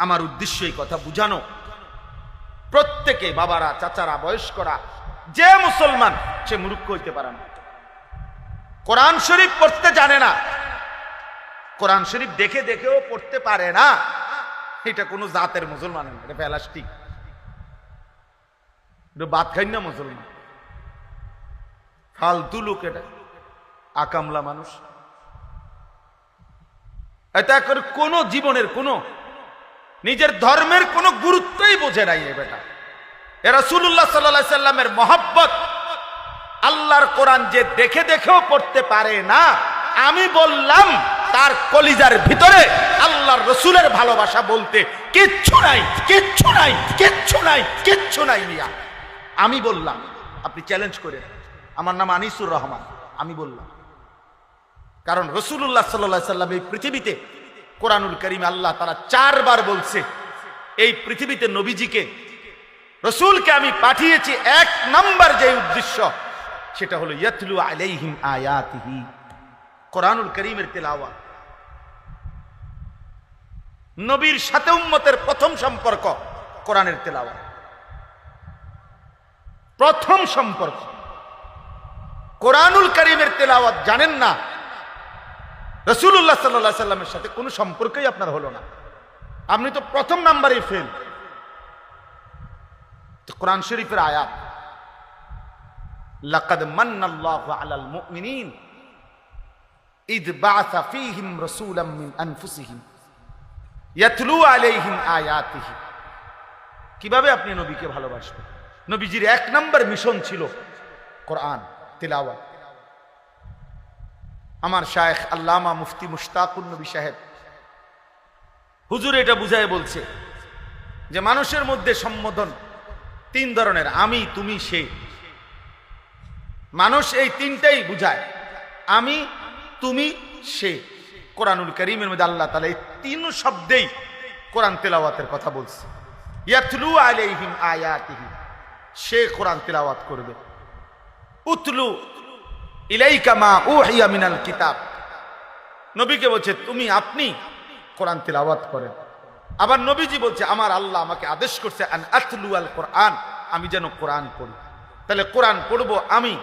আমার উদ্দেশ্য এই কথা বুঝানো, প্রত্যেকে বাবারা, চাচারা, বয়স্করা, যে মুসলমান সে মূর্খ হইতে পারে না। কোরআন শরীফ পড়তে জানে না, কোরআন শরীফ দেখে দেখেও পড়তে পারে না, এটা কোনো জাতের মুসলমান না, এটা প্লাস্টিক, এটা বাদ খাই না মুসলমান, ফালতু লোক, এটা আকামলা মানুষ। এটা করে কোনো জীবনের কোনো নিজের ধর্মের কোনো গুরুত্বই বোঝে নাই এ বেটা। এ রাসূলুল্লাহ সাল্লাল্লাহু আলাইহি সাল্লামের মহব্বত, আল্লাহর কোরআন যে দেখে দেখেও পড়তে পারে না, আমি বললাম তার কলিজার ভিতরে আল্লাহর রসুলের ভালোবাসা বলতে কিচ্ছু নাই, কিচ্ছু নাই, কিচ্ছু নাই, কিচ্ছু নাই মিয়া। আমি বললাম, আপনি চ্যালেঞ্জ করে, আমার নাম আনিসুর রহমান, আমি বললাম। কারণ রাসূলুল্লাহ সাল্লাল্লাহু আলাইহি সাল্লাম এই পৃথিবীতে, কোরআনুল কারীমে আল্লাহ তাআলা 4 বার বলছে এই পৃথিবীতে নবীজিকে, রসূলকে আমি পাঠিয়েছি 1 নাম্বার যে উদ্দেশ্য, সেটা হলো ইয়াতলু আলাইহিম আয়াতিহি, কোরআনুল কারীমের তেলাওয়াত। নবীর সাথে উম্মতের প্রথম সম্পর্ক কোরআনের তেলাওয়াত, প্রথম সম্পর্ক কোরআনুল কারীমের তেলাওয়াত। জানেন না, রাসূলুল্লাহ সাল্লাল্লাহু আলাইহি সাল্লামের সাথে কোনো সম্পর্কই আপনার হলো না, আপনি তো প্রথম নাম্বারেই ফেল। তো কোরআন শরীফের আয়াত, লাকাদ মান্নাল্লাহু আলাল মুমিনিন ইদ বাআসা ফীহিম রাসূলাম মিন আনফুসিহিম ইয়াতলু আলাইহিম আয়াতিহি। কিভাবে আপনি নবীকে ভালোবাসবেন? নবীজির 1 নাম্বার মিশন ছিল কোরআন তিলাওয়াত। আমার শায়েখ আল্লামা মুফতি মুশতাকুন নবী সাহেব হুজুর এটা বুঝায় বলছে যে মানুষের মধ্যে সম্বোধন 3 ধরনের, আমি, তুমি, সে। মানুষ এই 3টাই বুঝায়, আমি, তুমি, সে। কোরআনুল কারীমের মধ্যে আল্লাহ তাআলা এই 3 শব্দেই কোরআন তেলাওয়াতের কথা বলছে। ইয়াতলু আলাইহিম আয়াতিহি, সে কোরআন তেলাওয়াত করবে। উতলু ইলাইকা মা উহিয়া মিনাল কিতাব, নবীকে বলছে তুমি, আপনি কোরআন তেলাওয়াত করেন। আবার নবীজি বলছে আমার আল্লাহ আমাকে আদেশ করছে আন আতলু আল কোরআন, আমি যেন কোরআন পড়ি। তাহলে কোরআন পড়বো আমি,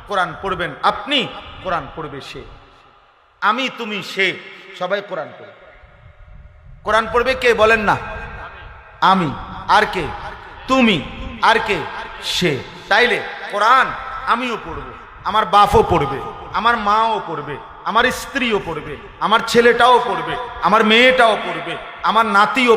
কোরআন পড়বেন আপনি, কোরআন পড়বে সে। আমি, তুমি, সে, সবাই কোরআন পড়বে। কোরআন পড়বে কে বলেন না? আমি। আর কে? তুমি। আর কে? সে। তাইলে কোরআন আমিও পড়বো, আমার বাপও পড়বে, আমার মাও পড়বে, আমার স্ত্রীও পড়বে, আমার ছেলেটাও পড়বে, আমার মেয়েটাও পড়বে, আমার নাতিও